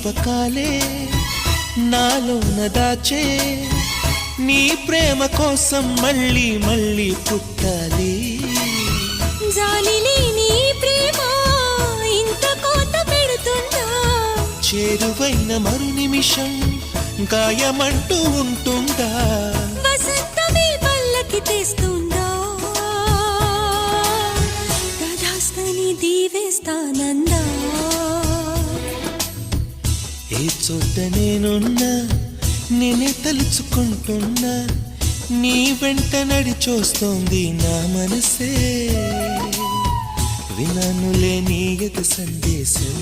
జ్ఞాపకాలే నాలోన దాచే నీ ప్రేమ కోసం మళ్ళీ మళ్ళీ పుట్టాలి. జాలిని నీ ప్రేమ ఇంత కోత పెడుతుందా? చేరువైన మరు నిమిషం గాయమంటూ ఉంటుందా? వసంతమే పల్లకి తెస్తుందా? తదాస్తని దీవేస్తానందా? ఏ చోట నేనున్నా నేనే తలుచుకుంటున్నా, నీ వెంట నడిచొస్తోంది నా మనసే. విననులే నీ ఎద సందేశం.